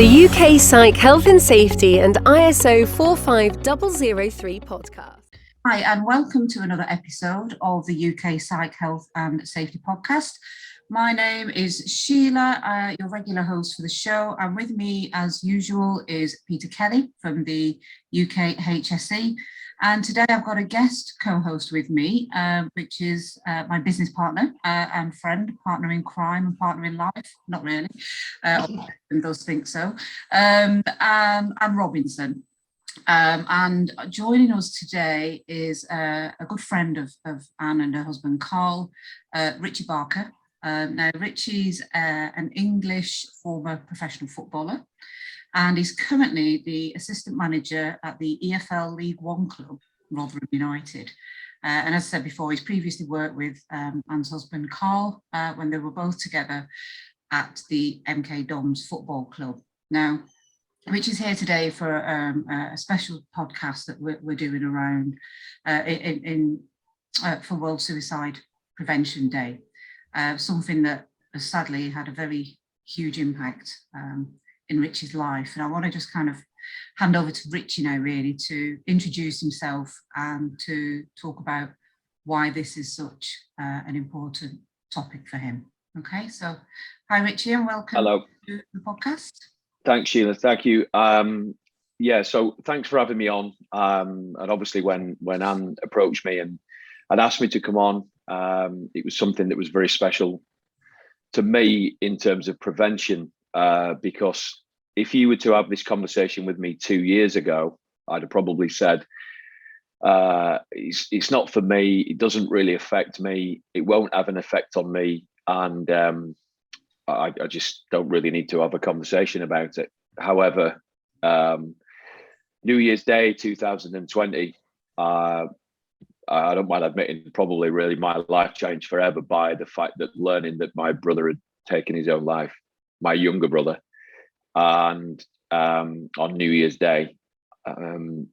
the UK Psych Health and Safety and ISO 45003 podcast. Hi, and welcome to another episode of the UK Psych Health and Safety podcast. My name is Sheila, your regular host for the show, and with me, as usual, is Peter Kelly from the UK HSE. And today I've got a guest co-host with me, which is my business partner and friend, partner in crime and partner in life. Not really, those think so, and Robinson. And joining us today is a good friend of Anne and her husband Carl, Richie Barker. Now Richie's an English former professional footballer, and he's currently the assistant manager at the EFL League One club, Rotherham United. And as I said before, he's previously worked with Anne's husband Carl when they were both together at the MK Dons Football Club. Now, Rich is here today for a special podcast that we're doing around for World Suicide Prevention Day, something that has sadly had a very huge impact in Richie's life. And I want to just kind of hand over to Richie now, really, to introduce himself and to talk about why this is such an important topic for him. Okay, so hi Richie, and welcome. Hello. To the podcast. Thanks, Sheila. Thank you. So thanks for having me on. And obviously, when Anne approached me and asked me to come on, it was something that was very special to me in terms of prevention. Because if you were to have this conversation with me 2 years ago, I'd have probably said, "It's not for me. It doesn't really affect me. It won't have an effect on me." And I just don't really need to have a conversation about it. However, New Year's Day 2020, I don't mind admitting, probably really my life changed forever by the fact that learning that my brother had taken his own life, my younger brother, and on New Year's Day. I'd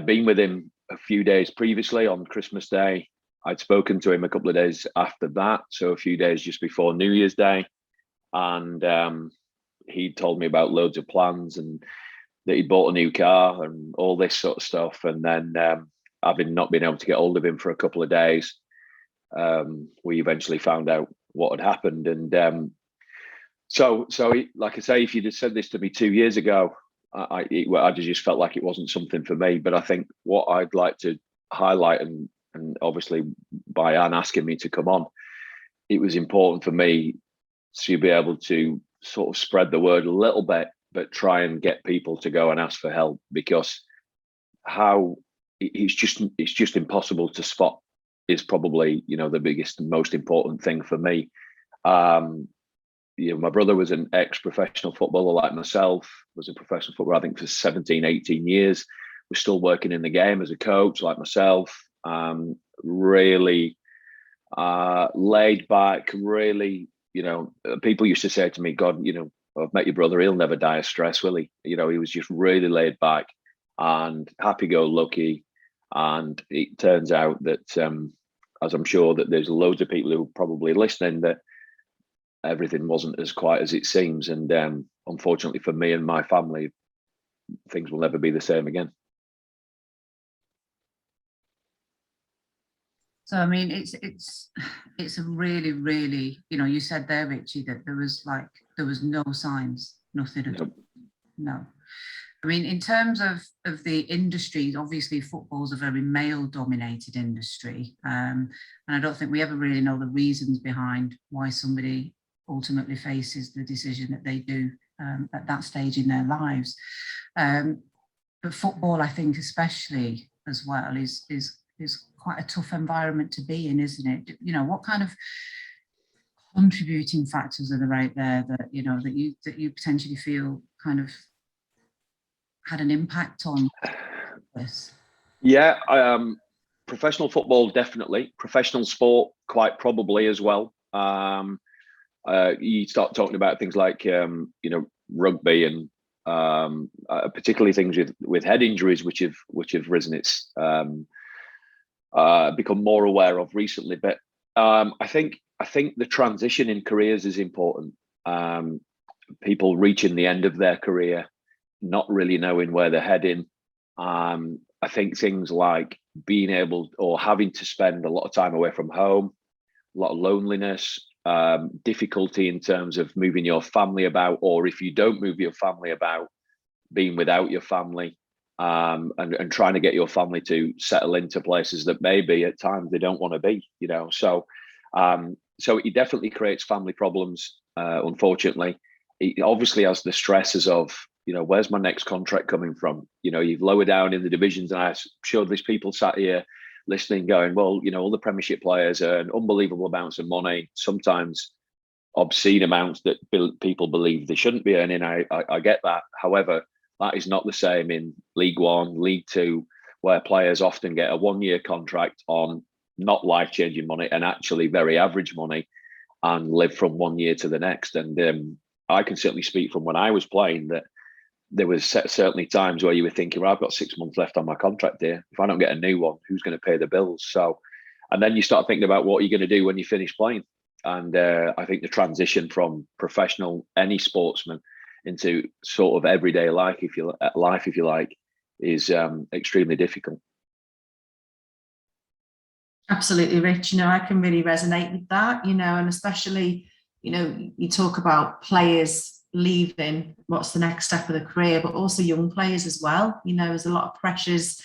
been with him a few days previously on Christmas Day. I'd spoken to him a couple of days after that, so a few days just before New Year's Day, and he told me about loads of plans and that he'd bought a new car and all this sort of stuff. And then having not been able to get hold of him for a couple of days, we eventually found out what had happened. And so like I say, if you'd have said this to me 2 years ago, I just felt like it wasn't something for me. But I think what I'd like to highlight, and obviously by Anne asking me to come on, it was important for me to be able to sort of spread the word a little bit, but try and get people to go and ask for help, because it's just impossible to spot is probably, the biggest and most important thing for me. My brother was an ex-professional footballer like myself, was a professional footballer, I think, for 17, 18 years, was still working in the game as a coach like myself. Really laid back, really, people used to say to me, God, I've met your brother, he'll never die of stress, will he? He was just really laid back and happy-go-lucky. And it turns out that, as I'm sure that there's loads of people who are probably listening, that everything wasn't as quite as it seems. And unfortunately for me and my family, things will never be the same again. So, I mean, it's a really, really, you said there, Richie, that there was no signs, nothing at all. No. I mean, in terms of the industries, obviously football is a very male-dominated industry. And I don't think we ever really know the reasons behind why somebody ultimately faces the decision that they do at that stage in their lives. But football, I think, especially as well, is quite a tough environment to be in, isn't it? What kind of contributing factors are there out there that you potentially feel kind of had an impact on this? Yeah, professional football, definitely. Professional sport, quite probably as well. You start talking about things like rugby and particularly things with head injuries, which have risen. It's become more aware of recently. But I think the transition in careers is important. people reaching the end of their career, not really knowing where they're heading. I think things like being able or having to spend a lot of time away from home, a lot of loneliness, difficulty in terms of moving your family about, or if you don't move your family about, being without your family, and trying to get your family to settle into places that maybe at times they don't want to be, So it definitely creates family problems, unfortunately. It obviously has the stresses of, where's my next contract coming from? You've lowered down in the divisions, and I'm sure there's people sat here listening going, well, all the Premiership players earn unbelievable amounts of money, sometimes obscene amounts that people believe they shouldn't be earning. I get that. However, that is not the same in League One, League Two, where players often get a 1-year contract on not life-changing money and actually very average money, and live from 1 year to the next. And I can certainly speak from when I was playing that there was certainly times where you were thinking, well, I've got 6 months left on my contract here. If I don't get a new one, who's going to pay the bills? So, and then you start thinking about what you're going to do when you finish playing. And I think the transition from professional, any sportsman, into sort of everyday life, if you like, is extremely difficult. Absolutely, Rich. I can really resonate with that, and especially, you talk about players leaving, what's the next step of the career, but also young players as well. There's a lot of pressures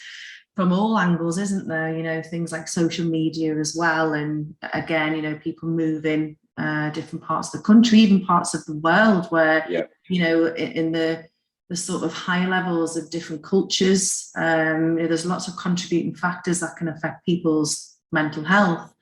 from all angles, isn't there? Things like social media as well. And again, people moving different parts of the country, even parts of the world where, in the sort of high levels of different cultures, there's lots of contributing factors that can affect people's mental health.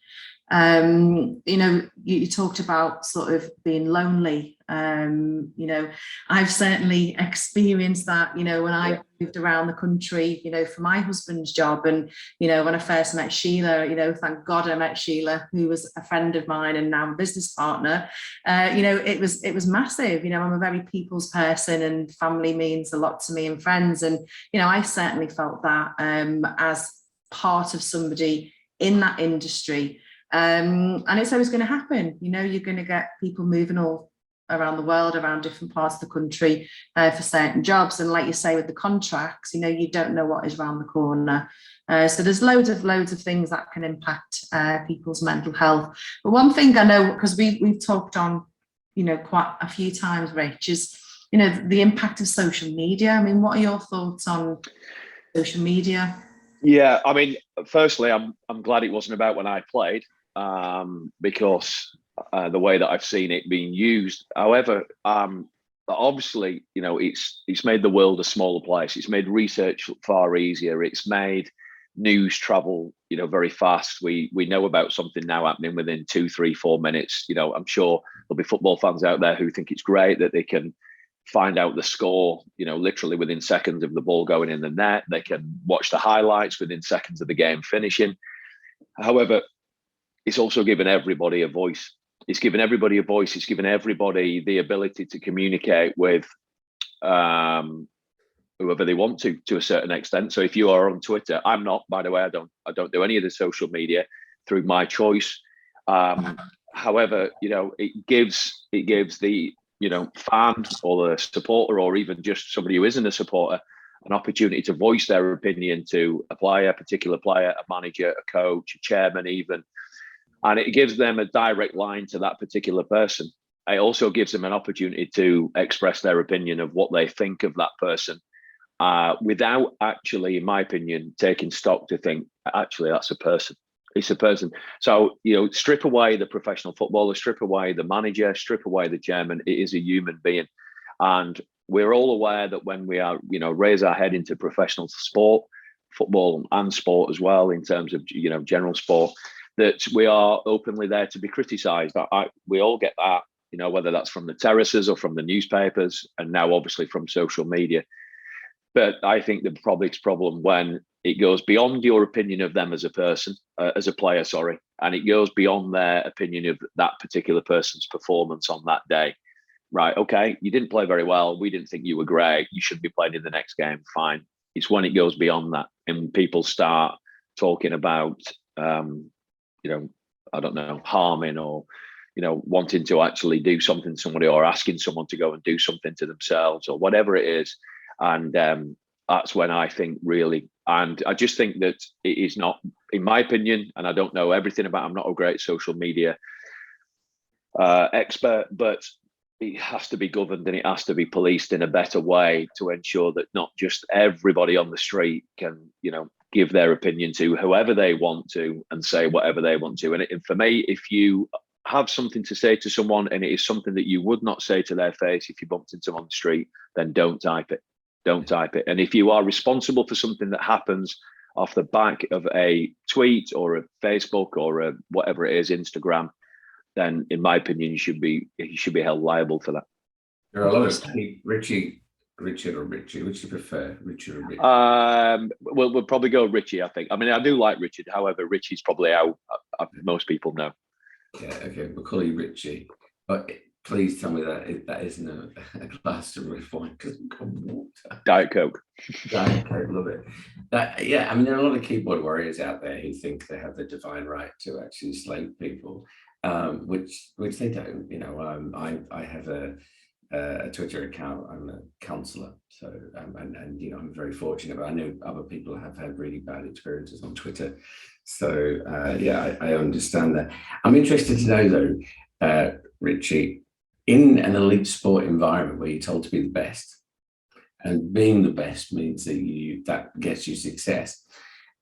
You talked about sort of being lonely. I've certainly experienced that, when I moved around the country, for my husband's job. And, when I first met Sheila, thank God I met Sheila, who was a friend of mine and now a business partner. It was massive. I'm a very people's person, and family means a lot to me, and friends. And, I certainly felt that as part of somebody in that industry. And it's always going to happen. You're going to get people moving all around the world, around different parts of the country for certain jobs. And like you say, with the contracts, you don't know what is around the corner. So there's loads of things that can impact people's mental health. But one thing I know, because we've talked on, quite a few times, Rich, is, the impact of social media. I mean, what are your thoughts on social media? Yeah, I mean, firstly, I'm glad it wasn't about when I played, because the way that I've seen it being used. However, obviously, it's made the world a smaller place. It's made research far easier. It's made news travel, very fast. We know about something now happening within 2, 3, 4 minutes. I'm sure there'll be football fans out there who think it's great that they can find out the score, literally within seconds of the ball going in the net. They can watch the highlights within seconds of the game finishing. However, it's also given everybody a voice. It's given everybody a voice. It's given everybody the ability to communicate with whoever they want to a certain extent. So if you are on Twitter, I'm not, by the way, I don't do any of the social media through my choice. However, it gives the fan or the supporter, or even just somebody who isn't a supporter, an opportunity to voice their opinion to a player, a particular player, a manager, a coach, a chairman even. And it gives them a direct line to that particular person. It also gives them an opportunity to express their opinion of what they think of that person, without actually, in my opinion, taking stock to think, actually, that's a person. It's a person. So, strip away the professional footballer, strip away the manager, strip away the chairman. It is a human being. And we're all aware that when we are, raise our head into professional sport, football and sport as well, in terms of, general sport, that we are openly there to be criticised. We all get that, whether that's from the terraces or from the newspapers, and now obviously from social media. But I think the problem when it goes beyond your opinion of them as a person, as a player, and it goes beyond their opinion of that particular person's performance on that day. Right, okay, you didn't play very well. We didn't think you were great. You should be playing in the next game. Fine. It's when it goes beyond that and people start talking about, I don't know, harming or, wanting to actually do something to somebody, or asking someone to go and do something to themselves, or whatever it is. And that's when I think really, and I just think that it is not, in my opinion, and I don't know everything about, I'm not a great social media expert, but it has to be governed and it has to be policed in a better way to ensure that not just everybody on the street can, give their opinion to whoever they want to and say whatever they want to. And for me, if you have something to say to someone and it is something that you would not say to their face if you bumped into them on the street, then don't type it. Don't type it. And if you are responsible for something that happens off the back of a tweet or a Facebook or a whatever it is, Instagram, then in my opinion, you should be held liable for that. There are a lot of Richard or Richie. Which do you prefer, Richard or Richie? We'll probably go Richie, I think. I mean, I do like Richard. However, Richie's probably how most people know. Yeah, okay, we'll call you Richie. But please tell me that isn't a glass of red wine, because we've got water. Diet Coke. Diet Coke, love it. I mean, there are a lot of keyboard warriors out there who think they have the divine right to actually slay people, which they don't. I have a Twitter account. I'm a counsellor, so and I'm very fortunate. But I know other people have had really bad experiences on Twitter, so I understand that. I'm interested to know though, Richie, in an elite sport environment where you're told to be the best, and being the best means that gets you success.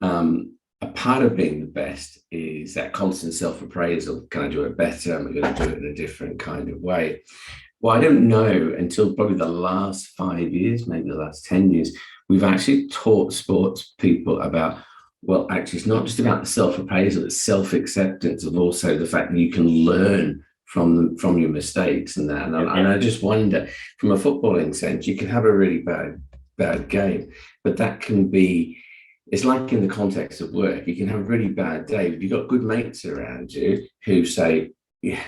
A part of being the best is that constant self-appraisal. Can I do it better? Am I going to do it in a different kind of way? Well, I don't know until probably the last 5 years, maybe the last 10 years, we've actually taught sports people about, well, actually, it's not just about the self-appraisal, it's self-acceptance of also the fact that you can learn from your mistakes and that. And I just wonder, from a footballing sense, you can have a really bad game, but that can be, it's like in the context of work, you can have a really bad day, but you've got good mates around you who say, yeah,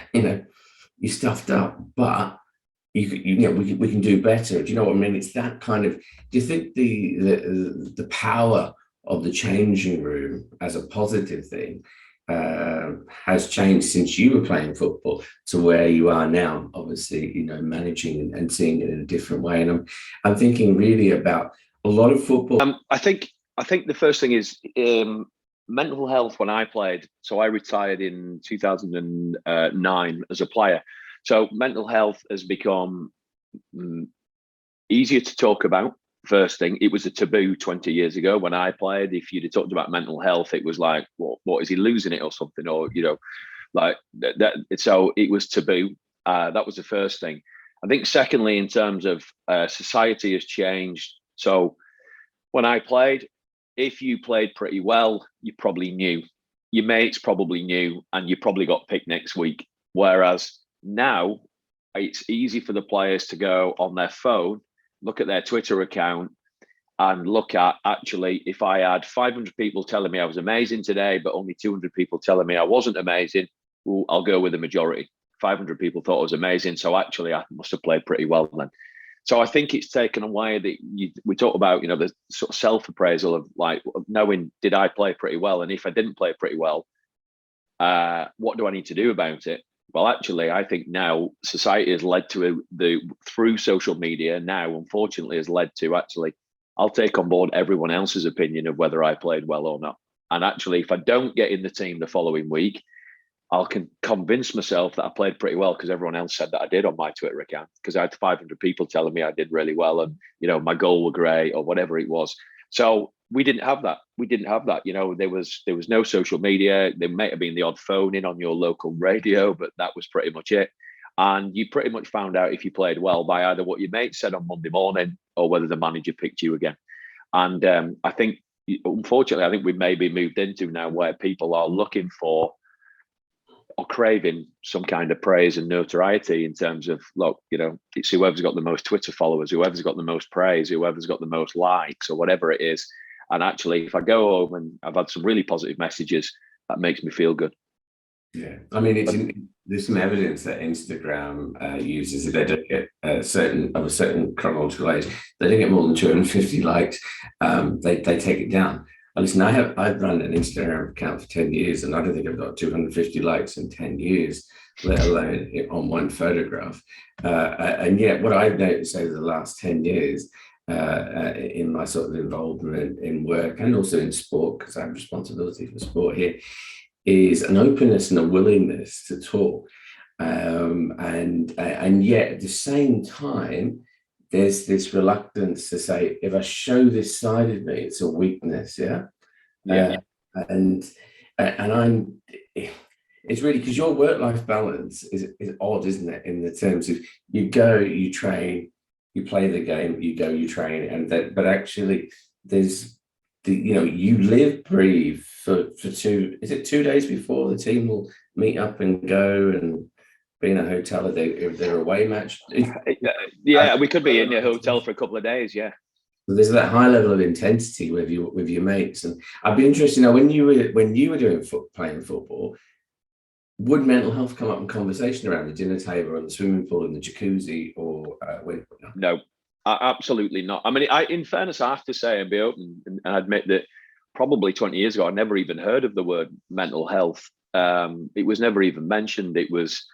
you stuffed up, but we can do better. Do you know what I mean? It's that kind of. Do you think the power of the changing room as a positive thing has changed since you were playing football to where you are now? Obviously, managing and seeing it in a different way. And I'm thinking really about a lot of football. I think the first thing is mental health. When I played, so I retired in 2009 as a player. So mental health has become easier to talk about. First thing, it was a taboo 20 years ago when I played. If you'd have talked about mental health, it was like, what is he losing it or something? Or, like that. So it was taboo. That was the first thing. I think secondly, in terms of society has changed. So when I played, if you played pretty well, you probably knew. Your mates probably knew, and you probably got picked next week. Whereas now it's easy for the players to go on their phone, look at their Twitter account, and look at, actually, if I had 500 people telling me I was amazing today, but only 200 people telling me I wasn't amazing, well, I'll go with the majority. 500 people thought I was amazing, so actually I must have played pretty well then. So I think it's taken away that we talk about, the sort of self-appraisal of like knowing, did I play pretty well? And if I didn't play pretty well, what do I need to do about it? Well, actually, I think now society has led to through social media now, unfortunately, has led to actually, I'll take on board everyone else's opinion of whether I played well or not. And actually, if I don't get in the team the following week, I can convince myself that I played pretty well because everyone else said that I did on my Twitter account, because I had 500 people telling me I did really well and, my goal was great or whatever it was. So we didn't have that. There was no social media. There may have been the odd phone in on your local radio, but that was pretty much it. And you pretty much found out if you played well by either what your mate said on Monday morning or whether the manager picked you again. And I think, unfortunately, we maybe moved into now where people are looking for or craving some kind of praise and notoriety in terms of, look, it's whoever's got the most Twitter followers, whoever's got the most praise, whoever's got the most likes or whatever it is. And actually, if I go home and I've had some really positive messages, that makes me feel good. Yeah, I mean, there's some evidence that Instagram uses, if they don't get a certain chronological age, they don't get more than 250 likes, they take it down. Listen, I've run an Instagram account for 10 years, and I don't think I've got 250 likes in 10 years, let alone on one photograph. And yet, what I've noticed over the last 10 years in my sort of involvement in work and also in sport, because I have responsibility for sport here, is an openness and a willingness to talk. And yet, at the same time, there's this reluctance to say, if I show this side of me, it's a weakness, yeah. And I'm, it's really because your work-life balance is odd, isn't it? In the terms of you go, you train, you play the game, you go, you train, and that. But actually, there's you live, breathe for 2. Is it 2 days before the team will meet up and go and be in a hotel if they're away match? Yeah, we could be in a hotel for a couple of days. Yeah. So there's that high level of intensity with your mates, and I'd be interested now when you were doing playing football, would mental health come up in conversation around the dinner table or the swimming pool and the jacuzzi, or No, absolutely not. I mean, in fairness, I have to say and be open and admit that probably 20 years ago, I never even heard of the word mental health. It was never even mentioned. It was.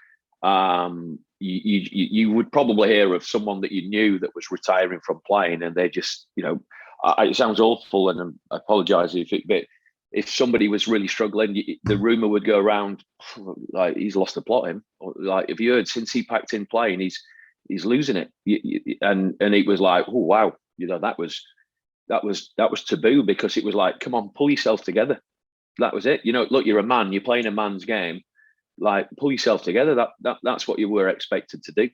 You would probably hear of someone that you knew that was retiring from playing, and they just, it sounds awful, and I apologise but if somebody was really struggling, the rumor would go around like he's lost the plot. Him, or like if you heard since he packed in playing, he's losing it, and it was like, oh wow, that was taboo, because it was like, come on, pull yourself together. That was it. Look, you're a man, you're playing a man's game. Like, pull yourself together. That's what you were expected to do.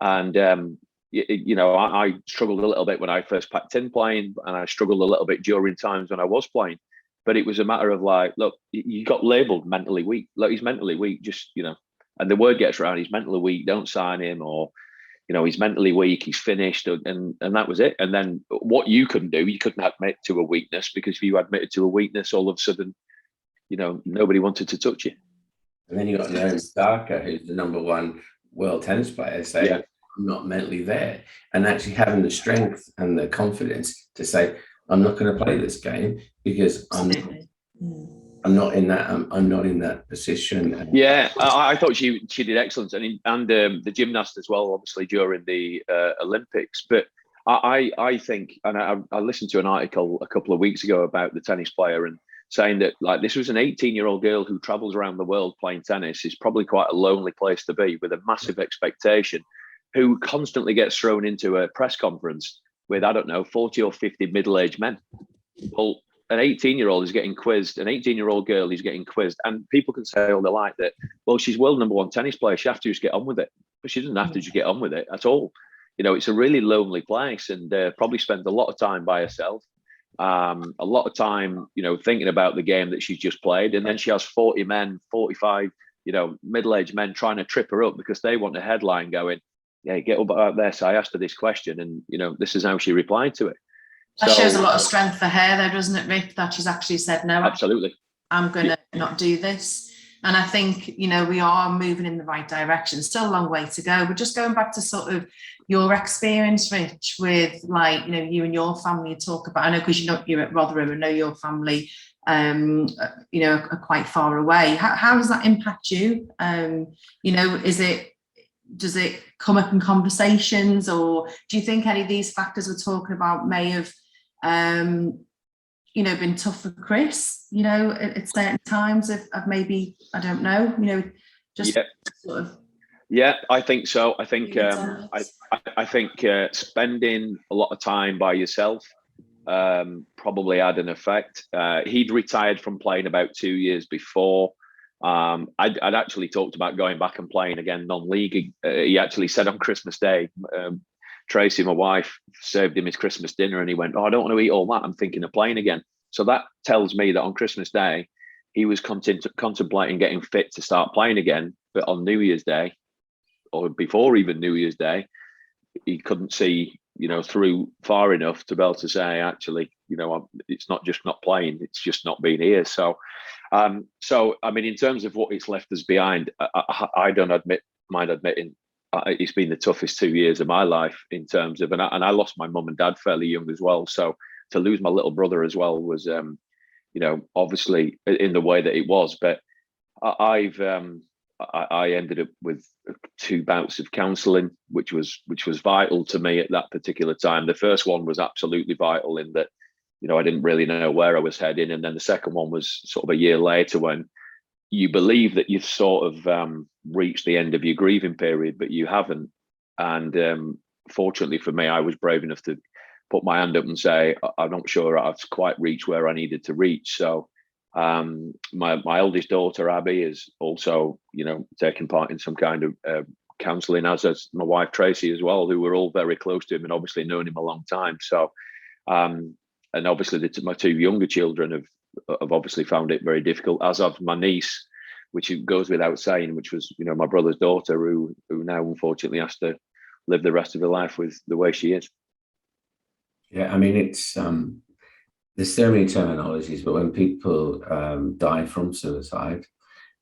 And I struggled a little bit when I first packed in playing, and I struggled a little bit during times when I was playing. But it was a matter of like, look, you got labelled mentally weak. Look, he's mentally weak. Just and the word gets around. He's mentally weak. Don't sign him. Or he's mentally weak. He's finished. And that was it. And then what you couldn't do, you couldn't admit to a weakness, because if you admitted to a weakness, all of a sudden, nobody wanted to touch you. And then you got Naomi Osaka, who's the #1 world tennis player, saying, I'm not mentally there. And actually having the strength and the confidence to say, I'm not going to play this game because I'm not in that position. Yeah, I thought she did excellent. And the gymnast as well, obviously, during the Olympics. But I think, and I listened to an article a couple of weeks ago about the tennis player, and saying that, like, this was an 18-year-old girl who travels around the world playing tennis. Is probably quite a lonely place to be, with a massive expectation, who constantly gets thrown into a press conference with, I don't know, 40 or 50 middle-aged men. Well, an 18-year-old is getting quizzed, an 18-year-old girl is getting quizzed, and people can say all they like that, well, she's world #1 tennis player, she has to just get on with it. But she doesn't have to just get on with it at all. It's a really lonely place, and probably spends a lot of time by herself. A lot of time, thinking about the game that she's just played, and then she has 40 men, 45, middle-aged men trying to trip her up because they want a headline going, "Yeah, get up out there." So I asked her this question, and this is how she replied to it. That shows a lot of strength for her, though, doesn't it, Rick? That she's actually said, "No, absolutely, I'm going to not do this." And I think, we are moving in the right direction. Still a long way to go. But just going back to sort of your experience, Rich, with you and your family, you talk about, I know because you're at Rotherham, and know your family, are quite far away. How does that impact you? Does it come up in conversations, or do you think any of these factors we're talking about may have, been tough for Chris, at certain times of maybe, I don't know, sort of. Yeah, I think so. I think I think spending a lot of time by yourself probably had an effect. He'd retired from playing about 2 years before. I'd actually talked about going back and playing again non-league. He actually said on Christmas Day, Tracy, my wife, served him his Christmas dinner, and he went, "Oh, I don't want to eat all that. I'm thinking of playing again." So that tells me that on Christmas Day, he was contemplating getting fit to start playing again. But on New Year's Day, or before even New Year's Day, he couldn't see, through far enough to be able to say, actually, it's not just not playing, it's just not being here. So, I mean, in terms of what it's left us behind, I don't mind admitting it's been the toughest 2 years of my life in terms of, and I lost my mum and dad fairly young as well. So to lose my little brother as well was obviously in the way that it was. But I ended up with 2 bouts of counselling, which was vital to me at that particular time. The first one was absolutely vital in that, I didn't really know where I was heading, and then the second one was sort of a year later, when you believe that you've sort of reached the end of your grieving period, but you haven't. And fortunately for me, I was brave enough to put my hand up and say, I'm not sure I've quite reached where I needed to reach. So my eldest daughter, Abby, is also, taking part in some kind of counselling, as is my wife, Tracy, as well, who were all very close to him and obviously known him a long time. So, and obviously my 2 younger children have obviously found it very difficult, as of my niece, which it goes without saying, which was, my brother's daughter, who now unfortunately has to live the rest of her life with the way she is. Yeah, I mean, it's there's so many terminologies, but when people die from suicide,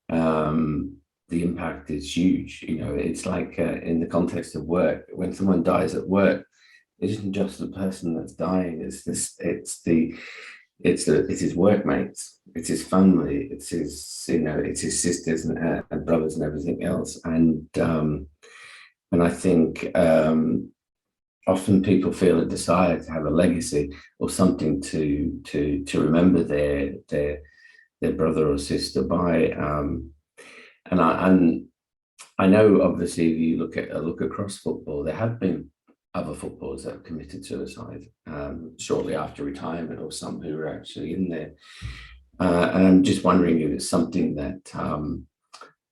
the impact is huge. It's like in the context of work, when someone dies at work, it isn't just the person that's dying. It's his workmates, it's his family, it's his sisters and brothers and everything else. And I think often people feel a desire to have a legacy or something to remember their brother or sister by. And I know, obviously, if you look across football, there have been other footballers that have committed suicide shortly after retirement, or some who are actually in there. And I'm just wondering if it's something that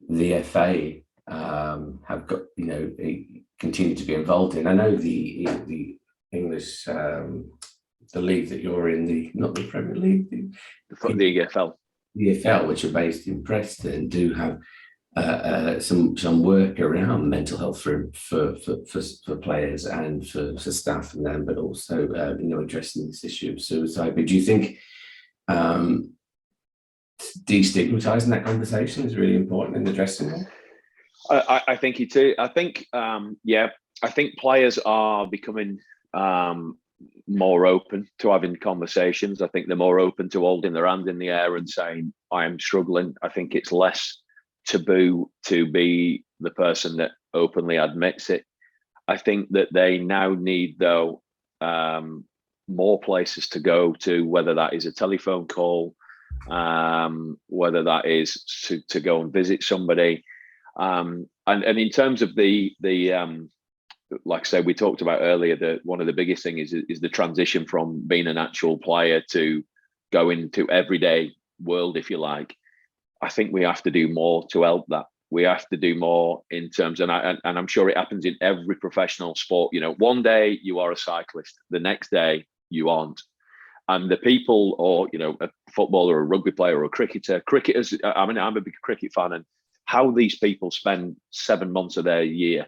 the FA have got, continue to be involved in. I know the English, the league that you're in, not the Premier League, the EFL. The EFL, which are based in Preston, do have some work around mental health for players and for staff and them, but also addressing this issue of suicide. But do you think destigmatizing that conversation is really important in the dressing room? I think it is. I think I think players are becoming more open to having conversations. I think they're more open to holding their hand in the air and saying, I am struggling. I think it's less taboo to be the person that openly admits it. I think that they now need, though, more places to go to, whether that is a telephone call, whether that is to go and visit somebody. And in terms of the like I said, we talked about earlier, that one of the biggest things is the transition from being an actual player to going to everyday world, if you like. I think we have to do more to help that. We have to do more in terms, and I'm sure it happens in every professional sport. One day you are a cyclist, the next day you aren't. And the people, or a footballer, or a rugby player, or a cricketers. I mean, I'm a big cricket fan, and how these people spend 7 months of their year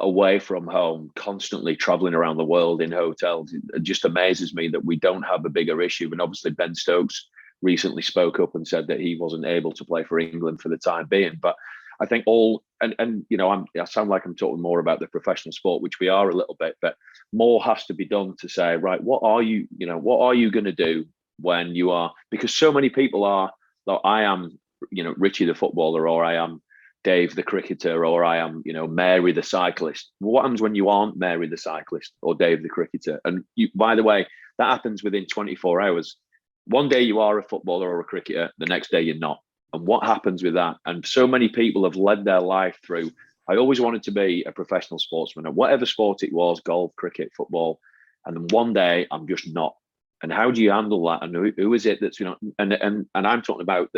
away from home, constantly traveling around the world in hotels, it just amazes me that we don't have a bigger issue. And obviously Ben Stokes recently spoke up and said that he wasn't able to play for England for the time being. But I think I sound like I'm talking more about the professional sport, which we are a little bit, but more has to be done to say, right, what are you going to do when you are, because so many people are, like, I am, Richie the footballer, or I am Dave the cricketer, or I am, Mary the cyclist. What happens when you aren't Mary the cyclist or Dave the cricketer? And by the way, that happens within 24 hours. One day you are a footballer or a cricketer, the next day you're not. And what happens with that? And so many people have led their life through, I always wanted to be a professional sportsman, at whatever sport it was, golf, cricket, football. And then one day I'm just not. And how do you handle that? And who is it that's, and I'm talking about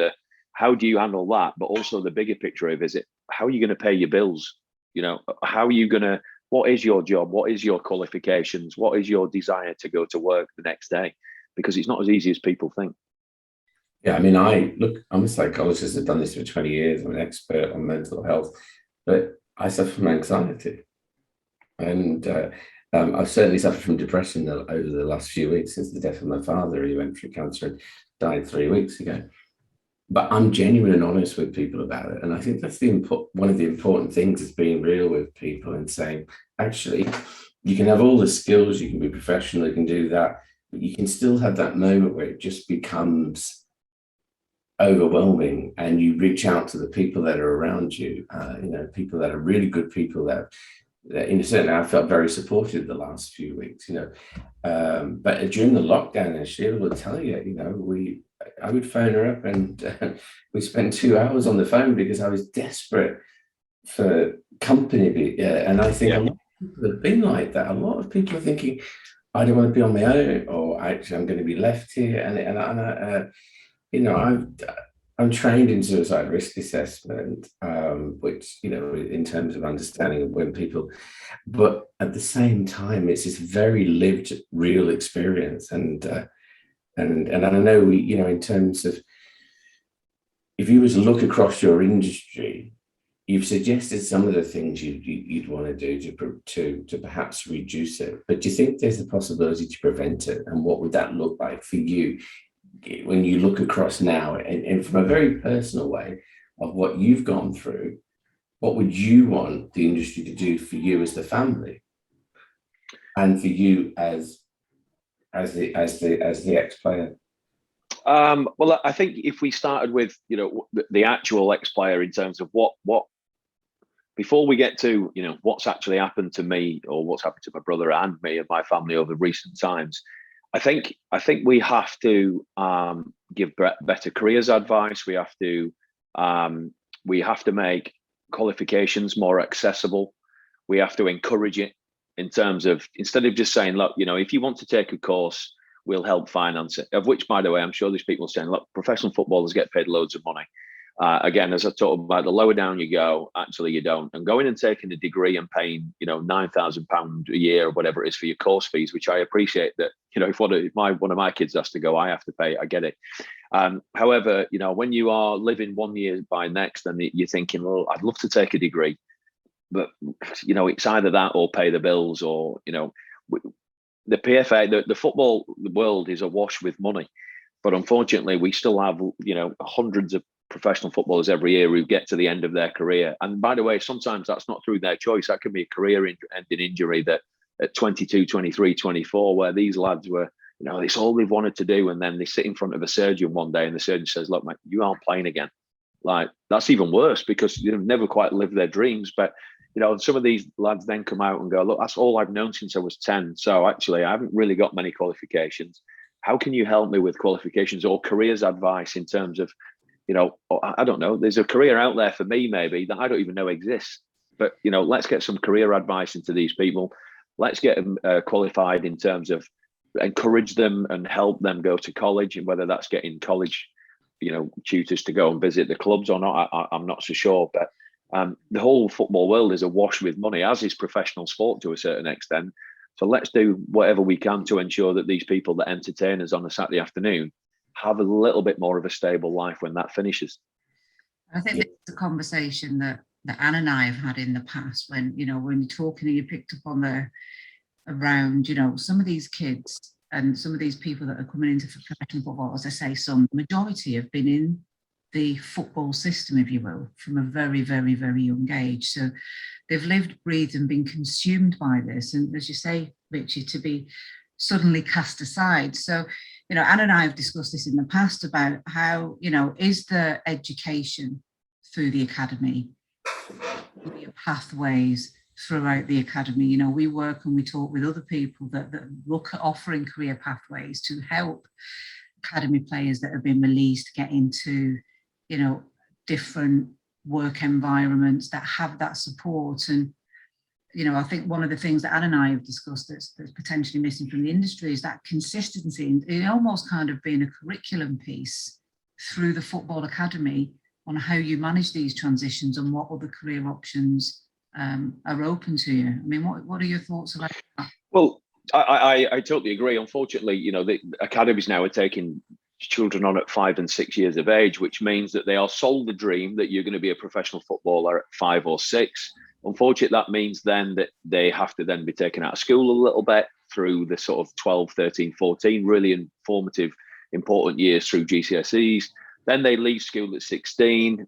how do you handle that? But also the bigger picture of, is it, how are you going to pay your bills? How are you going to, what is your job? What is your qualifications? What is your desire to go to work the next day? Because it's not as easy as people think. Yeah, I mean, I'm a psychologist. I've done this for 20 years. I'm an expert on mental health, but I suffer from anxiety. And I've certainly suffered from depression over the last few weeks since the death of my father. He went through cancer and died 3 weeks ago. But I'm genuine and honest with people about it. And I think that's one of the important things, is being real with people and saying, actually, you can have all the skills, you can be professional, you can do that, but you can still have that moment where it just becomes overwhelming, and you reach out to the people that are around you, people that are really good people that certainly I felt very supported the last few weeks, but during the lockdown, and Sheila will tell you, I would phone her up and we spent 2 hours on the phone because I was desperate for company. And I think a lot of people have been like that. A lot of people are thinking, I don't want to be on my own, or actually I'm going to be left here. I'm trained in suicide risk assessment, which, in terms of understanding of when people, but at the same time, it's this very lived, real experience. And I know in terms of, if you were to look across your industry, you've suggested some of the things you'd want to do to perhaps reduce it. But do you think there's a possibility to prevent it? And what would that look like for you when you look across now, and from a very personal way of what you've gone through? What would you want the industry to do for you as the family, and for you as the ex-player? Well, I think if we started with the actual ex-player, in terms of what before we get to what's actually happened to me, or what's happened to my brother and me and my family over recent times, I think we have to give better careers advice. We have to make qualifications more accessible. We have to encourage it, in terms of, instead of just saying, look, if you want to take a course, we'll help finance it. Of which, by the way, I'm sure there's people saying, look, professional footballers get paid loads of money. Again, as I talked about, the lower down you go, actually you don't. And going and taking a degree and paying, £9,000 a year or whatever it is for your course fees, which I appreciate that, if one of my kids has to go, I have to pay. I get it. However, when you are living one year by next, and you're thinking, well, I'd love to take a degree, but it's either that or pay the bills, or the PFA, the football world is awash with money, but unfortunately, we still have hundreds of professional footballers every year who get to the end of their career. And by the way, sometimes that's not through their choice. That can be a career-ending injury that at 22, 23, 24, where these lads were, it's all they've wanted to do. And then they sit in front of a surgeon one day and the surgeon says, look, mate, you aren't playing again. Like, that's even worse, because they've never quite lived their dreams. But, some of these lads then come out and go, look, that's all I've known since I was 10. So actually, I haven't really got many qualifications. How can you help me with qualifications or careers advice, in terms of, I don't know, there's a career out there for me maybe that I don't even know exists. But, let's get some career advice into these people. Let's get them qualified, in terms of encourage them and help them go to college, and whether that's getting college, tutors to go and visit the clubs or not, I'm not so sure. But the whole football world is awash with money, as is professional sport to a certain extent. So let's do whatever we can to ensure that these people that entertain us on a Saturday afternoon have a little bit more of a stable life when that finishes. I think it's a conversation that Anne and I have had in the past, when when you're talking and you picked up on around some of these kids and some of these people that are coming into professional football. As I say, some majority have been in the football system, if you will, from a very, very, very young age. So they've lived, breathed, and been consumed by this. And as you say, Richie, to be suddenly cast aside. So, Anne and I have discussed this in the past about how, is the education through the academy, pathways throughout the academy. We work and we talk with other people that look at offering career pathways to help academy players that have been released get into, different work environments that have that support. And, I think one of the things that Anne and I have discussed that's potentially missing from the industry is that consistency, and it almost kind of being a curriculum piece through the football academy on how you manage these transitions and what other career options are open to you. I mean, what are your thoughts about that? Well, I totally agree. Unfortunately, the academies now are taking children on at 5 and 6 years of age, which means that they are sold the dream that you're going to be a professional footballer at 5 or 6. Unfortunately, that means then that they have to then be taken out of school a little bit through the sort of 12, 13, 14, really informative, important years through GCSEs. Then they leave school at 16.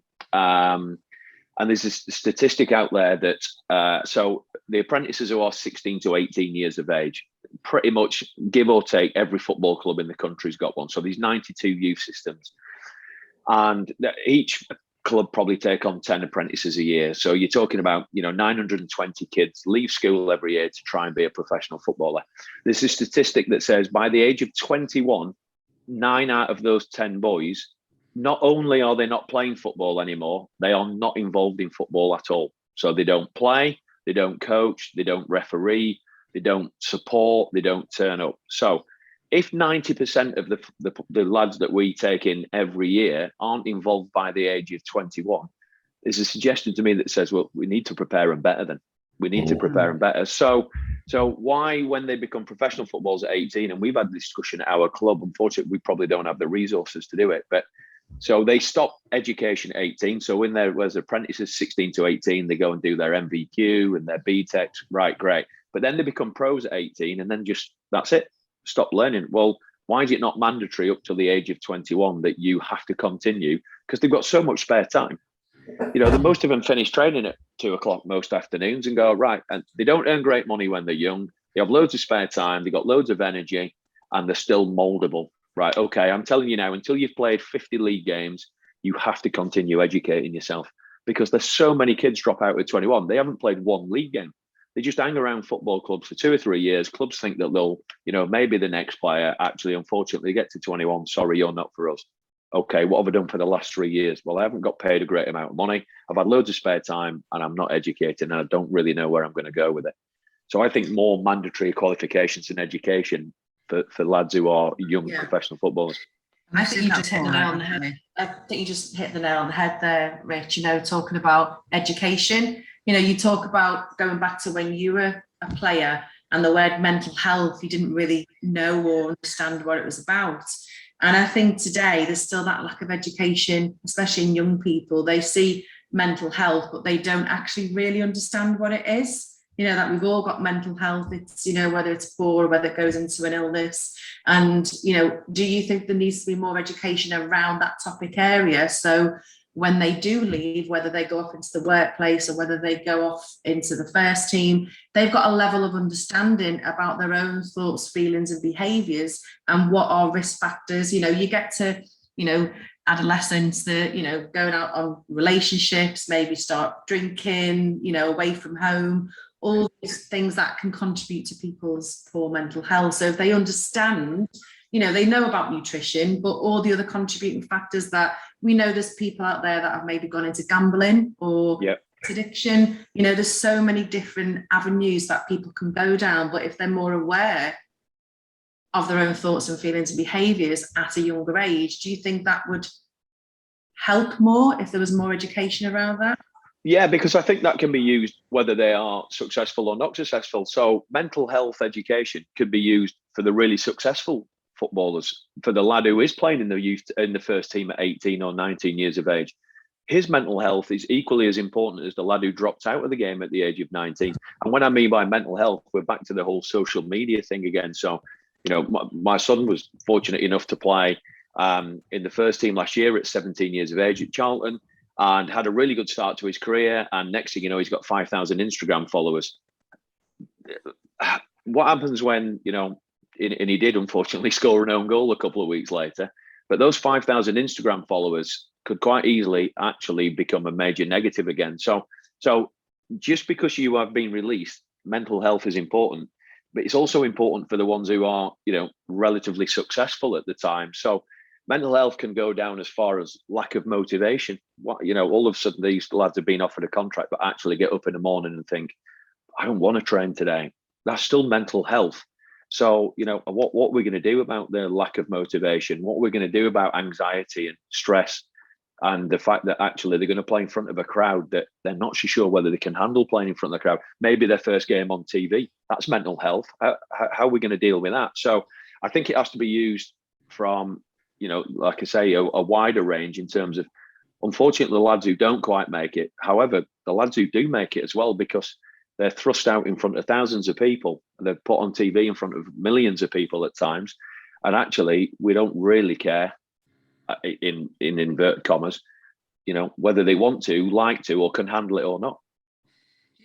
And there's a statistic out there that, so the apprentices who are 16 to 18 years of age, pretty much give or take every football club in the country's got one. So these 92 youth systems, And each club probably take on 10 apprentices a year. So you're talking about, 920 kids leave school every year to try and be a professional footballer. There's a statistic that says by the age of 21, 9 out of those 10 boys, not only are they not playing football anymore, they are not involved in football at all. So they don't play, they don't coach, they don't referee, they don't support, they don't turn up. So if 90% of the lads that we take in every year aren't involved by the age of 21, there's a suggestion to me that says, well, we need to prepare them better then. We need to prepare them better. So why, when they become professional footballers at 18, and we've had this discussion at our club, unfortunately, we probably don't have the resources to do it, but so they stop education at 18. So when there was apprentices 16 to 18, they go and do their MVQ and their BTEC, right, great. But then they become pros at 18 and then just, that's it, stop learning. Well, why is it not mandatory up till the age of 21 that you have to continue? Because they've got so much spare time. The most of them finish training at 2:00 most afternoons and go, right, and they don't earn great money when they're young. They have loads of spare time. They've got loads of energy and they're still moldable. Right, okay, I'm telling you now, until you've played 50 league games, you have to continue educating yourself, because there's so many kids drop out at 21. They haven't played one league game. They just hang around football clubs for 2 or 3 years. Clubs think that they'll, maybe the next player. Actually, unfortunately, get to 21. Sorry, you're not for us. Okay, what have I done for the last 3 years? Well, I haven't got paid a great amount of money. I've had loads of spare time and I'm not educated and I don't really know where I'm going to go with it. So I think more mandatory qualifications in education for lads who are young professional footballers. I think you just hit the nail on the head. I think you just hit the nail on the head there, Rich, talking about education. You talk about going back to when you were a player and the word mental health, you didn't really know or understand what it was about. And I think today there's still that lack of education, especially in young people. They see mental health, but they don't actually really understand what it is. That we've all got mental health. It's, whether it's poor or whether it goes into an illness. And, do you think there needs to be more education around that topic area? So when they do leave, whether they go off into the workplace or whether they go off into the first team, they've got a level of understanding about their own thoughts, feelings and behaviours and what are risk factors. You get to, adolescents that, going out on relationships, maybe start drinking, away from home, all these things that can contribute to people's poor mental health. So if they understand, they know about nutrition, but all the other contributing factors that we know, there's people out there that have maybe gone into gambling or addiction. There's so many different avenues that people can go down. But if they're more aware of their own thoughts and feelings and behaviours at a younger age, do you think that would help more if there was more education around that? Yeah, because I think that can be used whether they are successful or not successful. So mental health education could be used for the really successful footballers, for the lad who is playing in the first team at 18 or 19 years of age. His mental health is equally as important as the lad who dropped out of the game at the age of 19. And when I mean by mental health, we're back to the whole social media thing again. So, my son was fortunate enough to play in the first team last year at 17 years of age at Charlton, and had a really good start to his career. And next thing you know, he's got 5,000 Instagram followers. What happens when, and he did unfortunately score an own goal a couple of weeks later, but those 5,000 Instagram followers could quite easily actually become a major negative again. So just because you have been released, mental health is important, but it's also important for the ones who are, relatively successful at the time. So mental health can go down as far as lack of motivation. All of a sudden these lads have been offered a contract, but actually get up in the morning and think, I don't want to train today. That's still mental health. So, what we're going to do about the lack of motivation, what we're going to do about anxiety and stress, and the fact that actually they're going to play in front of a crowd that they're not so sure whether they can handle playing in front of the crowd. Maybe their first game on TV. That's mental health. How are we going to deal with that? So I think it has to be used from, like I say, a wider range in terms of, unfortunately, the lads who don't quite make it. However, the lads who do make it as well, because they're thrust out in front of thousands of people. They're put on TV in front of millions of people at times. And actually, we don't really care, in inverted commas, whether they want to, like to, or can handle it or not.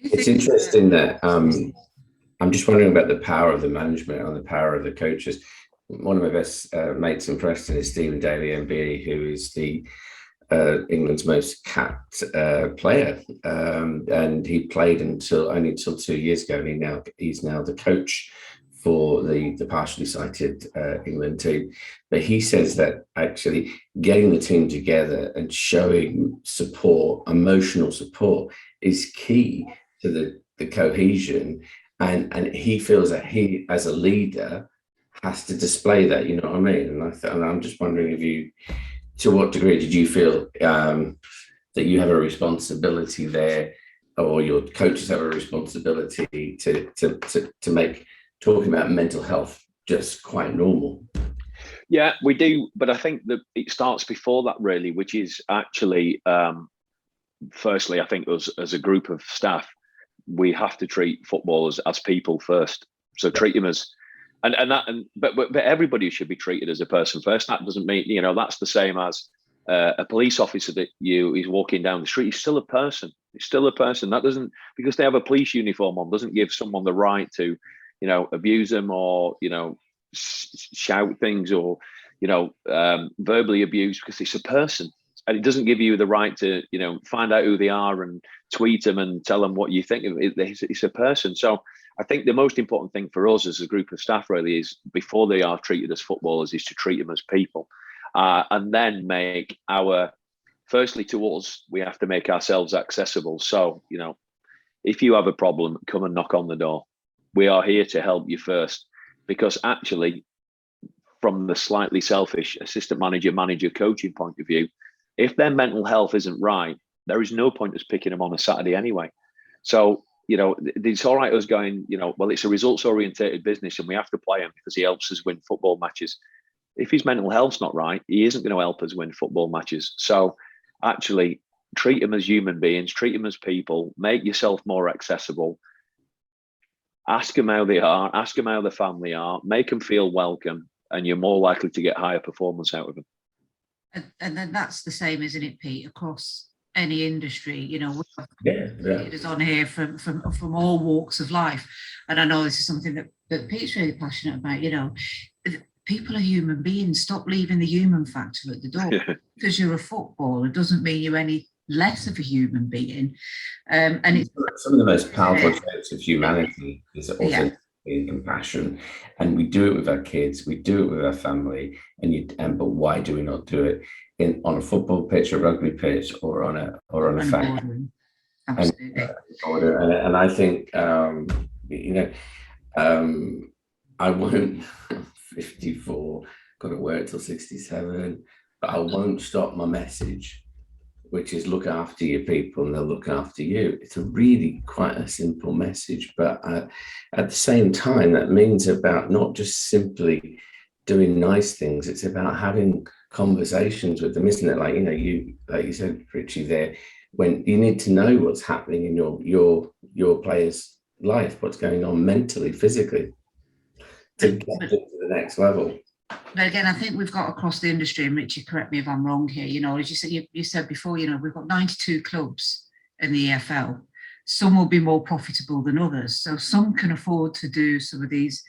It's interesting that I'm just wondering about the power of the management and the power of the coaches. One of my best mates in Preston is Stephen Daly, MBE, who is the England's most capped player, and he played only until 2 years ago, and he's now the coach for the partially sighted England team. But he says that actually getting the team together and showing support, emotional support, is key to the cohesion. And he feels that he, as a leader, has to display that, you know what I mean? And I'm just wondering to what degree did you feel that you have a responsibility there, or your coaches have a responsibility to make talking about mental health just quite normal? Yeah, we do, but I think that it starts before that, really, which is actually, firstly, I think us as a group of staff, we have to treat footballers as people first. So treat them as, but everybody should be treated as a person first. That doesn't mean, you know, that's the same as a police officer that is walking down the street. He's still a person. He's still a person. That doesn't, because they have a police uniform on, doesn't give someone the right to, you know, abuse them, or, you know, shout things, or, you know, verbally abuse, because it's a person. And it doesn't give you the right to, you know, find out who they are and tweet them and tell them what you think of it. It's a person. So I think the most important thing for us as a group of staff really is, before they are treated as footballers, is to treat them as people. And then firstly to us, we have to make ourselves accessible. So, you know, if you have a problem, come and knock on the door. We are here to help you first, because actually, from the slightly selfish assistant manager coaching point of view, if their mental health isn't right, there is no point us picking them on a Saturday anyway. So, you know, it's all right us going, you know, well, it's a results orientated business and we have to play him because he helps us win football matches. If his mental health's not right, he isn't going to help us win football matches. So actually treat them as human beings, treat them as people, make yourself more accessible. Ask them how they are, ask them how the family are, make them feel welcome, and you're more likely to get higher performance out of them. And then that's the same, isn't it, Pete, across any industry? You know, we have leaders on here from all walks of life. And I know this is something that Pete's really passionate about. You know, people are human beings. Stop leaving the human factor at the door. Because you're a footballer doesn't mean you're any less of a human being. And it's some of the most powerful traits of humanity is also and compassion, and we do it with our kids, we do it with our family, but why do we not do it on a football pitch, a rugby pitch, or on a factory? Absolutely. And I think you know, I won't. I'm 54, got to work till 67, but I won't stop my message, which is look after your people and they'll look after you. It's a really quite a simple message, but at the same time, that means about not just simply doing nice things. It's about having conversations with them, isn't it? Like, you know, like you said, Richie, there, when you need to know what's happening in your player's life, what's going on mentally, physically, to get to the next level. But again, I think we've got across the industry, and Richard, correct me if I'm wrong here, you know, as you said before, you know, we've got 92 clubs in the EFL. Some will be more profitable than others. So some can afford to do some of these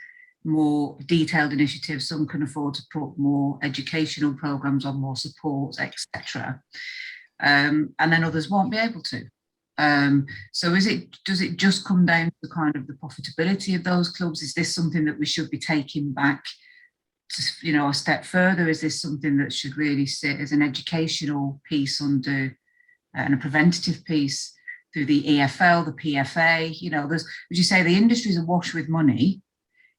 more detailed initiatives. Some can afford to put more educational programs on, more support, etc. And then others won't be able to. So does it just come down to kind of the profitability of those clubs? Is this something that we should be taking back, you know, a step further? Is this something that should really sit as an educational piece under and a preventative piece through the EFL, the PFA? You know, as you say, the industry's awash with money.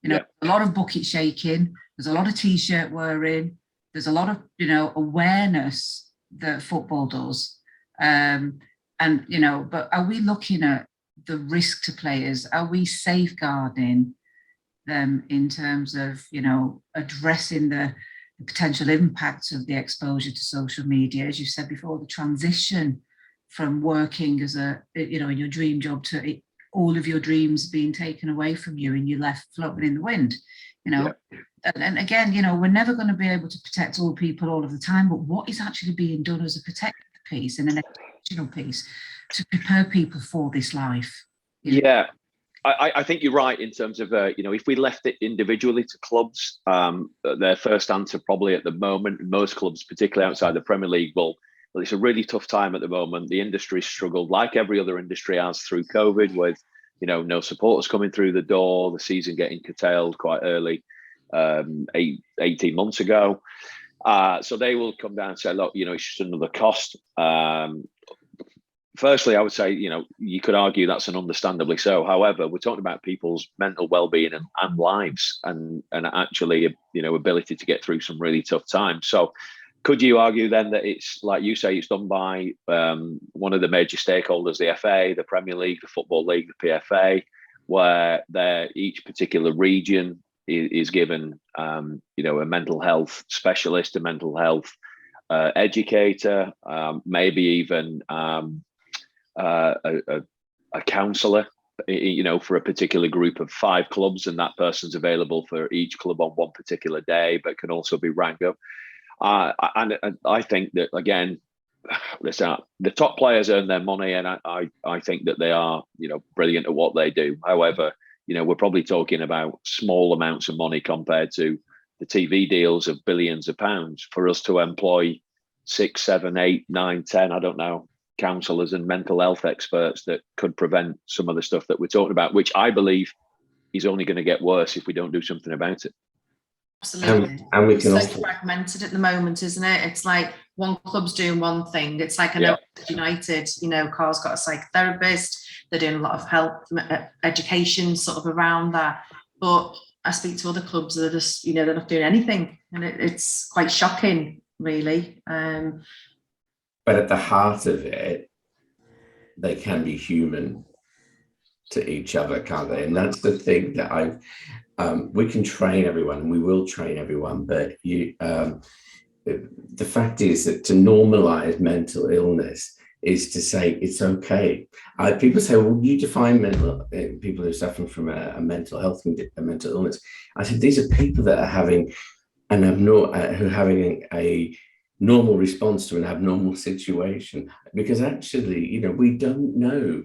You know, a lot of bucket shaking. There's a lot of t-shirt wearing. There's a lot of, you know, awareness that football does. And, you know, but are we looking at the risk to players? Are we safeguarding them in terms of, you know, addressing the potential impacts of the exposure to social media? As you said before, the transition from working as you know, in your dream job to all of your dreams being taken away from you and you're left floating in the wind, you know. And again, you know, we're never going to be able to protect all people all of the time, but what is actually being done as a protective piece and an educational piece to prepare people for this life? Yeah. I think you're right in terms of, you know, if we left it individually to clubs, their first answer probably at the moment, most clubs, particularly outside the Premier League, will it's a really tough time at the moment. The industry struggled, like every other industry has, through COVID, with no supporters coming through the door, the season getting curtailed quite early, 18 months ago. So they will come down and say, look, it's just another cost. Firstly, I would say, you could argue that's an understandably so. However, we're talking about people's mental well-being and lives, and actually, ability to get through some really tough times. So could you argue then that it's, like you say, it's done by one of the major stakeholders, the FA, the Premier League, the Football League, the PFA, where each particular region is given, a mental health specialist, a mental health educator, maybe even a counsellor, for a particular group of 5 clubs, and that person's available for each club on one particular day, but can also be rang up. And I think that, again, listen, the top players earn their money, and I think that they are, brilliant at what they do. However, we're probably talking about small amounts of money compared to the TV deals of billions of pounds for us to employ 6, 7, 8, 9, 10, I don't know, counsellors and mental health experts that could prevent some of the stuff that we're talking about, which I believe is only going to get worse if we don't do something about it. Absolutely. And we can it's also so fragmented at the moment, isn't it? It's like one club's doing one thing. It's like, I know United, Carl's got a psychotherapist. They're doing a lot of health education sort of around that. But I speak to other clubs that are just, they're not doing anything. And it's quite shocking, really. But at the heart of it, they can be human to each other, can't they? And that's the thing that we can train everyone, and we will train everyone, but the fact is that to normalize mental illness is to say it's okay. People say, well, you define people who are suffering from a mental health, a mental illness. I said, these are people that are having who are having a normal response to an abnormal situation, because actually, we don't know,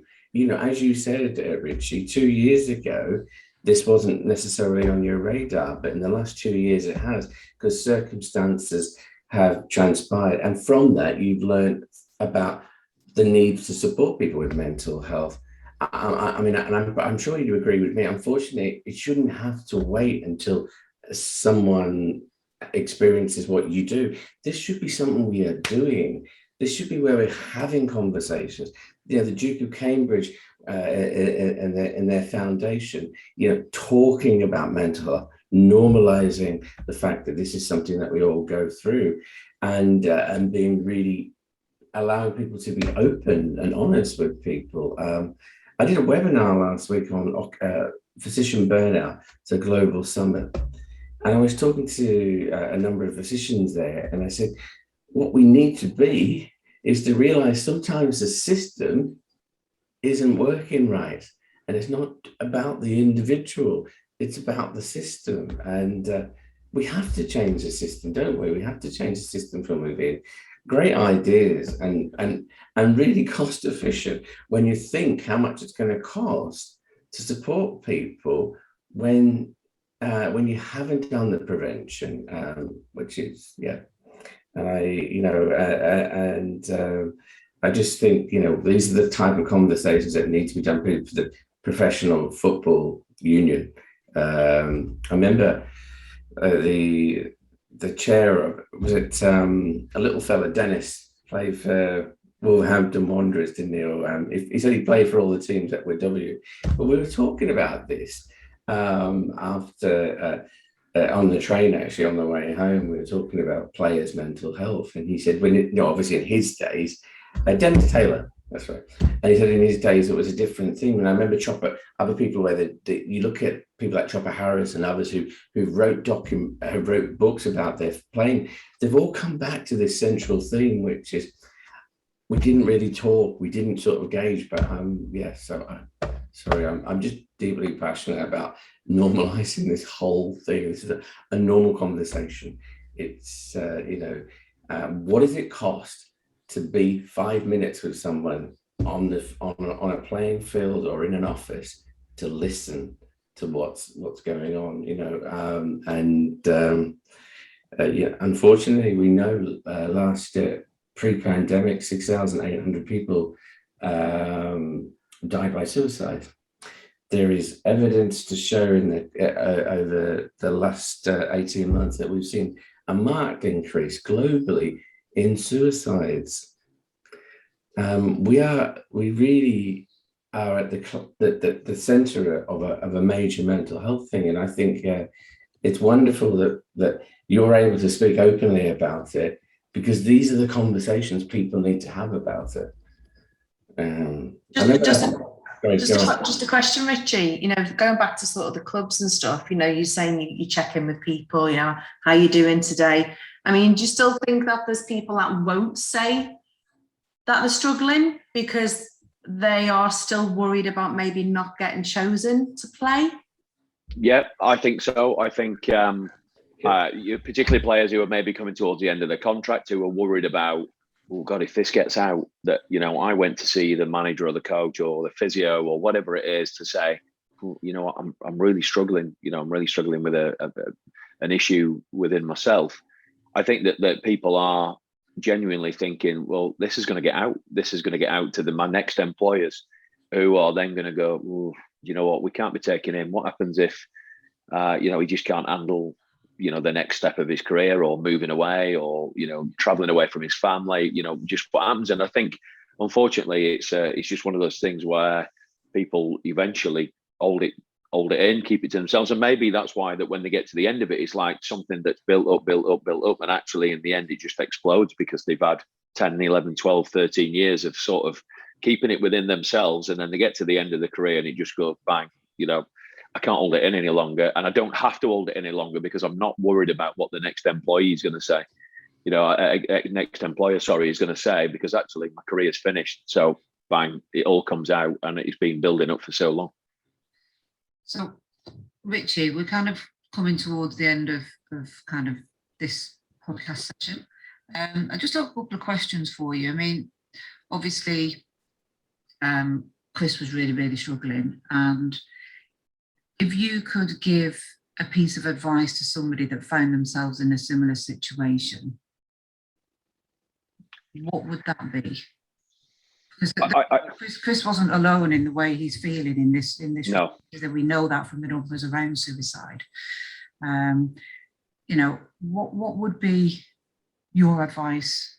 as you said, Richie, 2 years ago, this wasn't necessarily on your radar, but in the last 2 years it has, because circumstances have transpired. And from that, you've learned about the need to support people with mental health. I mean, and I'm sure you agree with me. Unfortunately, it shouldn't have to wait until someone experiences what you do. This should be something we are doing. This should be where we're having conversations. The Duke of Cambridge and their foundation, talking about mental health, normalizing the fact that this is something that we all go through, and being really allowing people to be open and honest with people. I did a webinar last week on physician burnout. It's a global summit. And I was talking to a number of physicians there, and I said, what we need to be is to realize sometimes the system isn't working right. And it's not about the individual, it's about the system. And we have to change the system, don't we? We have to change the system from within. Great ideas and really cost efficient when you think how much it's going to cost to support people when you haven't done the prevention, which is, I just think, these are the type of conversations that need to be done for the professional football union. I remember the chair of, was it a little fella, Dennis, played for Wolverhampton Wanderers, didn't he? Or, he said he played for all the teams at W. But we were talking about this after on the train, actually, on the way home. We were talking about players' mental health, and he said, obviously in his days, Dennis Taylor, that's right. And he said in his days it was a different thing. And I remember other people where you look at people like Chopper Harris and others who wrote books about their playing. They've all come back to this central theme, which is we didn't really talk, we didn't sort of gauge. But I'm just deeply passionate about normalizing this whole thing. This is a normal conversation. It's what does it cost to be 5 minutes with someone on a playing field or in an office to listen to what's going on, unfortunately, we know last year pre-pandemic, 6,800 people died by suicide. There is evidence to show in over the last 18 months that we've seen a marked increase globally in suicides. We really are at the center of a major mental health thing, and I think it's wonderful that you're able to speak openly about it, because these are the conversations people need to have about it. Just a question, Richie. You know, going back to sort of the clubs and stuff. You know, you're saying you check in with people. You know, how you doing today? I mean, do you still think that there's people that won't say that they're struggling because they are still worried about maybe not getting chosen to play? Yeah, I think so. I think particularly players who are maybe coming towards the end of their contract, who are worried about, oh God, if this gets out, that, you know, I went to see the manager or the coach or the physio or whatever it is to say, oh, you know what, I'm really struggling. You know, I'm really struggling with an issue within myself. I think that people are genuinely thinking, well, this is going to get out. This is going to get out to my next employers, who are then going to go, oh, you know what, we can't be taking him. What happens if, you know, he just can't handle, you know, the next step of his career, or moving away, or, you know, traveling away from his family, you know, just what happens. And I think, unfortunately, it's just one of those things where people eventually hold it in, keep it to themselves. And maybe that's why that when they get to the end of it, it's like something that's built up. And actually in the end, it just explodes, because they've had 10, 11, 12, 13 years of sort of keeping it within themselves. And then they get to the end of the career and it just goes bang, you know, I can't hold it in any longer. And I don't have to hold it in any longer, because I'm not worried about what the next employee is going to say. You know, next employer, sorry, is going to say, because actually my career is finished. So bang, it all comes out, and it's been building up for so long. So, Richie, we're kind of coming towards the end of kind of this podcast session. I just have a couple of questions for you. I mean, obviously, Chris was really, really struggling. And if you could give a piece of advice to somebody that found themselves in a similar situation, what would that be? Because Chris wasn't alone in the way he's feeling in this. No. That we know that from the numbers around suicide. You know, what would be your advice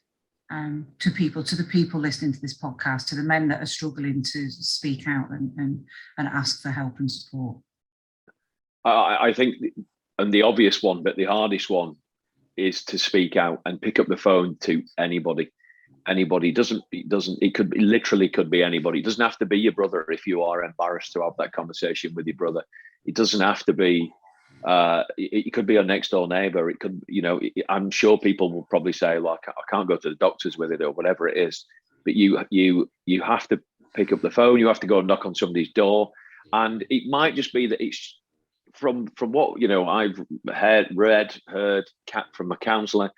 to the people listening to this podcast, to the men that are struggling to speak out and ask for help and support? I think, and the obvious one, but the hardest one, is to speak out and pick up the phone to anybody. It could be, literally could be anybody. It doesn't have to be your brother if you are embarrassed to have that conversation with your brother. It doesn't have to be, it could be a next door neighbor. It could, you know, I'm sure people will probably say, like, I can't go to the doctors with it, or whatever it is. But you have to pick up the phone. You have to go and knock on somebody's door. And it might just be that it's from what, you know, I've heard from a counsellor.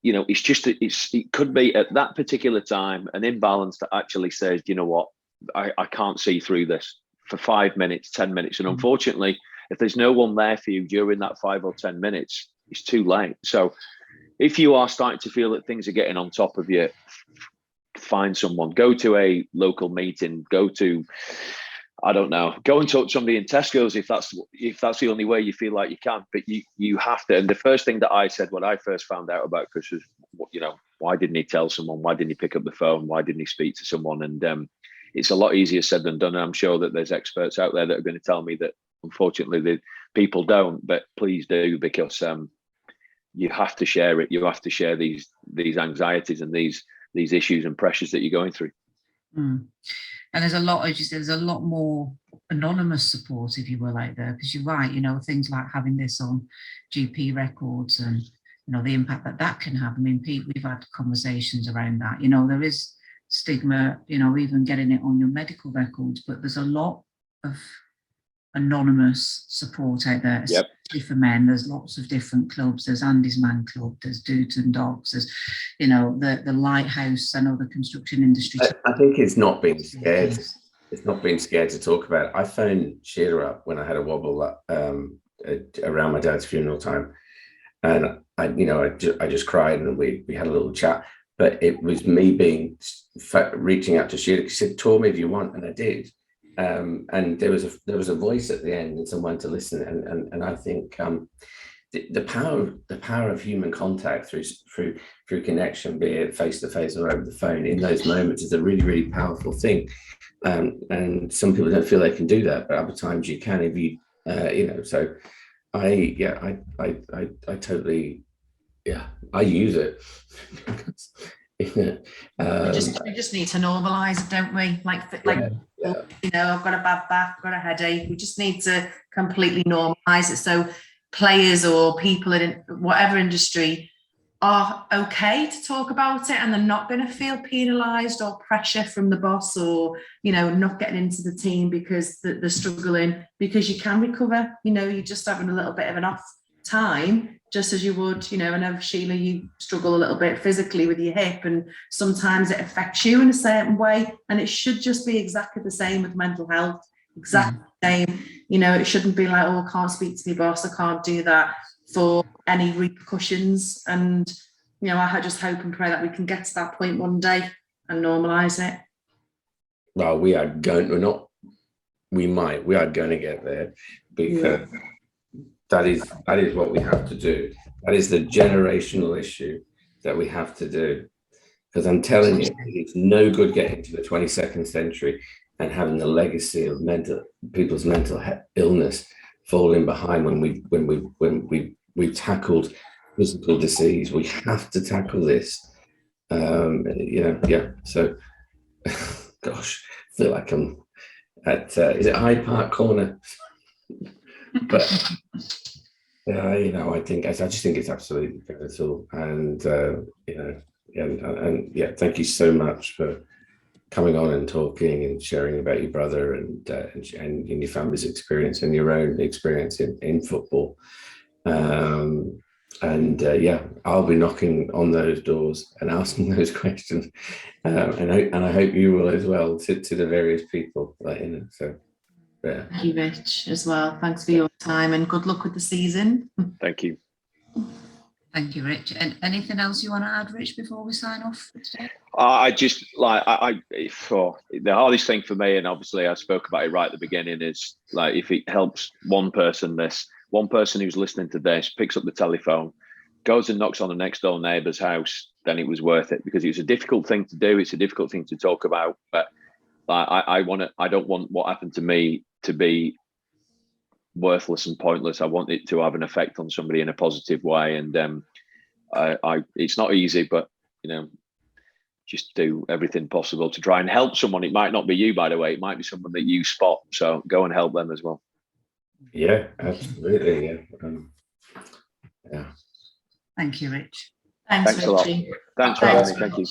You know, it's just, it could be at that particular time an imbalance that actually says, you know what, I can't see through this for 5 minutes, 10 minutes. And unfortunately, if there's no one there for you during that 5 or 10 minutes, it's too late. So if you are starting to feel that things are getting on top of you, find someone, go to a local meeting, go to, I don't know, go and talk to somebody in Tesco's if that's the only way you feel like you can. But you have to. And the first thing that I said when I first found out about Chris was, you know, why didn't he tell someone? Why didn't he pick up the phone? Why didn't he speak to someone? And it's a lot easier said than done. And I'm sure that there's experts out there that are going to tell me that unfortunately the people don't. But please do, because you have to share it. You have to share these anxieties and these issues and pressures that you're going through. And there's a lot, as you said, there's a lot more anonymous support, if you will, out there, because you're right, you know, things like having this on GP records and, you know, the impact that can have. I mean, Pete, we've had conversations around that. You know, there is stigma, you know, even getting it on your medical records, but there's a lot of anonymous support out there, especially for men. There's lots of different clubs. There's Andy's Man Club, there's Dudes and Dogs, there's, you know, the Lighthouse. I know the construction industry. I think it's not being scared. It's not being scared to talk about it. I phoned Sheila up when I had a wobble around my dad's funeral time, and I just cried, and we had a little chat. but it was me reaching out to Sheila. She said, "Tour me if you want," and I did. And there was a voice at the end and someone to listen. And I think the power of human contact through connection, be it face to face or over the phone, in those moments is a really, really powerful thing. And some people don't feel they can do that, but other times you can if you So I totally, I use it. We just need to normalise it, don't we? I've got a bad back, I've got a headache. We just need to completely normalise it, so players or people in whatever industry are okay to talk about it, and they're not going to feel penalised or pressure from the boss, or not getting into the team because they're struggling, because you can recover. You're just having a little bit of an off time, just as you would, I know, Sheila, you struggle a little bit physically with your hip, and sometimes it affects you in a certain way, and it should just be exactly the same with mental health, exactly the same. It shouldn't be like, oh, I can't speak to my boss, I can't do that, for any repercussions. And I just hope and pray that we can get to that point one day and normalise it. Well, we are going to get there, because that is what we have to do. That is the generational issue that we have to do. Because I'm telling you, it's no good getting to the 22nd century and having the legacy of people's mental illness falling behind when we've tackled physical disease. We have to tackle this. So, gosh, I feel like I'm at is it Hyde Park Corner? But I just think it's absolutely pivotal. And thank you so much for coming on and talking and sharing about your brother and your family's experience and your own experience in football. I'll be knocking on those doors and asking those questions, and I hope you will as well, to the various people. Thank you, Rich, as well. Thanks for your time, and good luck with the season. Thank you. Thank you, Rich. And anything else you want to add, Rich, before we sign off for today? The hardest thing for me, and obviously I spoke about it right at the beginning, is like, if it helps one person who's listening to this picks up the telephone, goes and knocks on the next door neighbour's house, then it was worth it, because it's a difficult thing to do. It's a difficult thing to talk about, but I don't want what happened to me to be worthless and pointless. I want it to have an effect on somebody in a positive way. And it's not easy, but just do everything possible to try and help someone. It might not be you, by the way. It might be someone that you spot. So go and help them as well. Yeah, absolutely. Yeah. Thank you, Rich. Thanks a lot. Thanks for having me. Thank you.